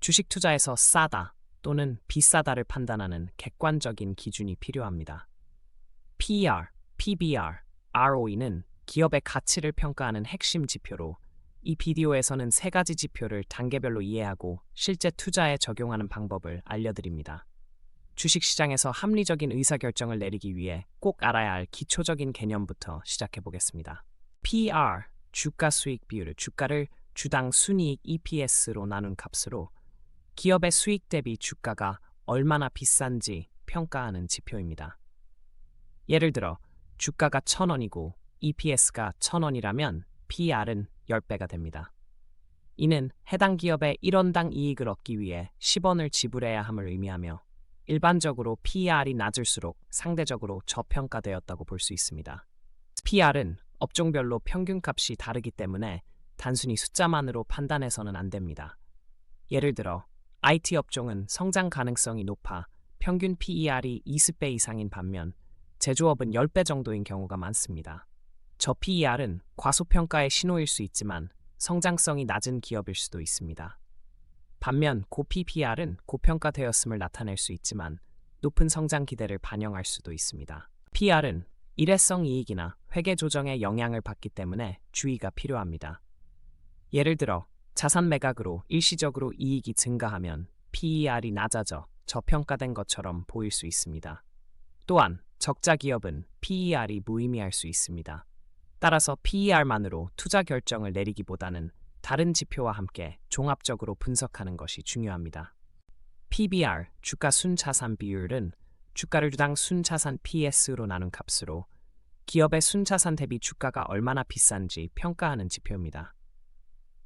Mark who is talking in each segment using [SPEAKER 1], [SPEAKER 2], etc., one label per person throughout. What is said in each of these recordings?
[SPEAKER 1] 주식 투자에서 싸다 또는 비싸다를 판단하는 객관적인 기준이 필요합니다. PER, PBR, ROE는 기업의 가치를 평가하는 핵심 지표로 이 비디오에서는 세 가지 지표를 단계별로 이해하고 실제 투자에 적용하는 방법을 알려드립니다. 주식시장에서 합리적인 의사결정을 내리기 위해 꼭 알아야 할 기초적인 개념부터 시작해 보겠습니다. PER, 주가 수익 비율, 주가를 주당 순이익 EPS로 나눈 값으로 기업의 수익 대비 주가가 얼마나 비싼지 평가하는 지표입니다. 예를 들어 주가가 1,000원이고 EPS가 1,000원이라면 PER은 10배가 됩니다. 이는 해당 기업의 1원당 이익을 얻기 위해 10원을 지불해야 함을 의미하며 일반적으로 PER이 낮을수록 상대적으로 저평가되었다고 볼 수 있습니다. PER은 업종별로 평균값이 다르기 때문에 단순히 숫자만으로 판단해서는 안 됩니다. 예를 들어 IT 업종은 성장 가능성이 높아 평균 PER이 20배 이상인 반면 제조업은 10배 정도인 경우가 많습니다. 저 PER은 과소평가의 신호일 수 있지만 성장성이 낮은 기업일 수도 있습니다. 반면 고 PBR은 고평가되었음을 나타낼 수 있지만 높은 성장 기대를 반영할 수도 있습니다. PER은 일회성 이익이나 회계 조정에 영향을 받기 때문에 주의가 필요합니다. 예를 들어 자산 매각으로 일시적으로 이익이 증가하면 PER이 낮아져 저평가된 것처럼 보일 수 있습니다. 또한 적자 기업은 PER이 무의미할 수 있습니다. 따라서 PER만으로 투자 결정을 내리기보다는 다른 지표와 함께 종합적으로 분석하는 것이 중요합니다. PBR, 주가 순자산 비율은 주가를 주당 순자산 PS로 나눈 값으로 기업의 순자산 대비 주가가 얼마나 비싼지 평가하는 지표입니다.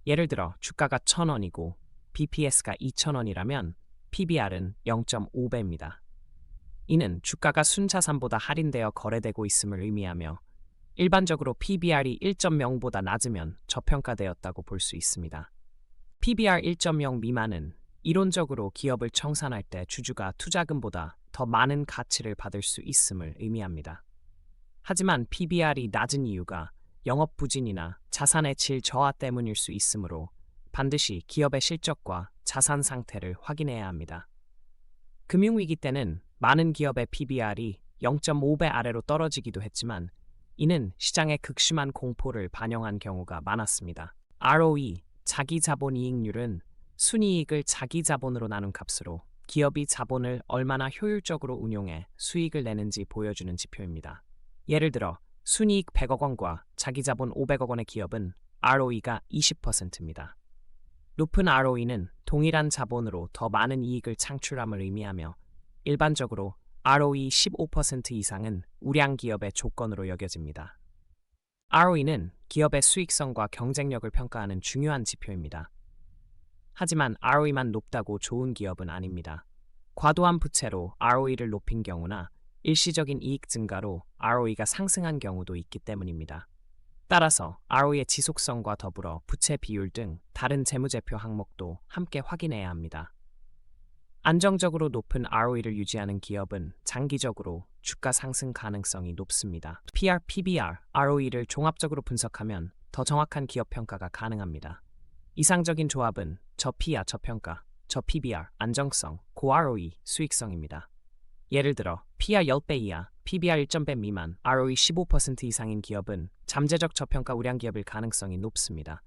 [SPEAKER 1] 예를 들어 주가가 1,000원이고 BPS가 2,000원이라면 PBR은 0.5배입니다. 이는 주가가 순자산보다 할인되어 거래되고 있음을 의미하며 일반적으로 PBR이 1.0보다 낮으면 저평가되었다고 볼 수 있습니다. PBR 1.0 미만은 이론적으로 기업을 청산할 때 주주가 투자금보다 더 많은 가치를 받을 수 있음을 의미합니다. 하지만 PBR이 낮은 이유가 영업 부진이나 자산의 질 저하 때문일 수 있으므로 반드시 기업의 실적과 자산 상태를 확인해야 합니다. 금융위기 때는 많은 기업의 PBR이 0.5배 아래로 떨어지기도 했지만 이는 시장의 극심한 공포를 반영한 경우가 많았습니다. ROE, 자기자본이익률은 순이익을 자기자본으로 나눈 값으로 기업이 자본을 얼마나 효율적으로 운용해 수익을 내는지 보여주는 지표입니다. 예를 들어 순이익 100억 원과 자기자본 500억 원의 기업은 ROE가 20%입니다. 높은 ROE는 동일한 자본으로 더 많은 이익을 창출함을 의미하며 일반적으로 ROE 15% 이상은 우량 기업의 조건으로 여겨집니다. ROE는 기업의 수익성과 경쟁력을 평가하는 중요한 지표입니다. 하지만 ROE만 높다고 좋은 기업은 아닙니다. 과도한 부채로 ROE를 높인 경우나 일시적인 이익 증가로 ROE가 상승한 경우도 있기 때문입니다. 따라서 ROE의 지속성과 더불어 부채 비율 등 다른 재무제표 항목도 함께 확인해야 합니다. 안정적으로 높은 ROE를 유지하는 기업은 장기적으로 주가 상승 가능성이 높습니다. PR, PBR, ROE를 종합적으로 분석하면 더 정확한 기업 평가가 가능합니다. 이상적인 조합은 저PER, 저평가, 저PBR, 안정성, 고ROE, 수익성입니다. 예를 들어 PER 10배 이하, PBR 1.0배 미만, ROE 15% 이상인 기업은 잠재적 저평가 우량 기업일 가능성이 높습니다.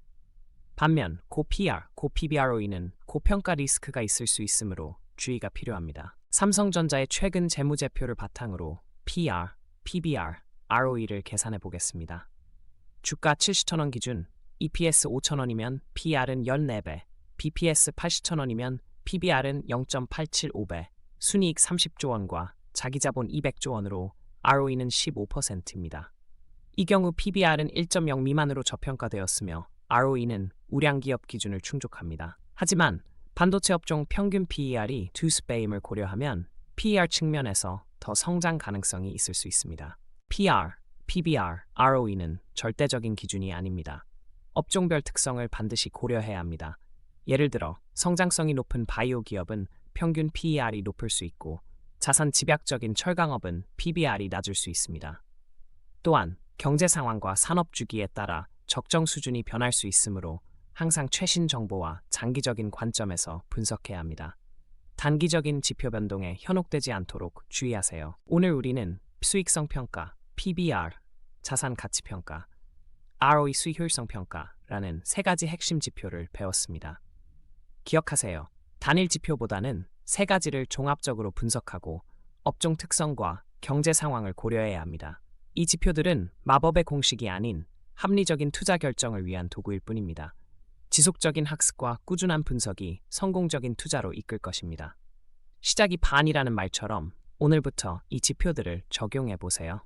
[SPEAKER 1] 반면 고PER, 고PBROE는 고평가 리스크가 있을 수 있으므로 주의가 필요합니다. 삼성전자의 최근 재무제표를 바탕으로 PER, PBR, ROE를 계산해 보겠습니다. 주가 70,000원 기준 EPS 5,000원이면 PER은 14배, BPS 80,000원이면 PBR은 0.875배, 순이익 30조 원과 자기자본 200조 원으로 ROE는 15%입니다. 이 경우 PBR은 1.0 미만으로 저평가되었으며 ROE는 우량 기업 기준을 충족합니다. 하지만 반도체 업종 평균 PER이 2배임을 고려하면 PER 측면에서 더 성장 가능성이 있을 수 있습니다. PR, PBR, ROE는 절대적인 기준이 아닙니다. 업종별 특성을 반드시 고려해야 합니다. 예를 들어 성장성이 높은 바이오 기업은 평균 PER이 높을 수 있고 자산 집약적인 철강업은 PBR이 낮을 수 있습니다. 또한 경제 상황과 산업 주기에 따라 적정 수준이 변할 수 있으므로 항상 최신 정보와 장기적인 관점에서 분석해야 합니다. 단기적인 지표 변동에 현혹되지 않도록 주의하세요. 오늘 우리는 수익성 평가, PBR, 자산 가치 평가, ROE 수익효율성 평가라는 세 가지 핵심 지표를 배웠습니다. 기억하세요. 단일 지표보다는 세 가지를 종합적으로 분석하고 업종 특성과 경제 상황을 고려해야 합니다. 이 지표들은 마법의 공식이 아닌 합리적인 투자 결정을 위한 도구일 뿐입니다. 지속적인 학습과 꾸준한 분석이 성공적인 투자로 이끌 것입니다. 시작이 반이라는 말처럼 오늘부터 이 지표들을 적용해 보세요.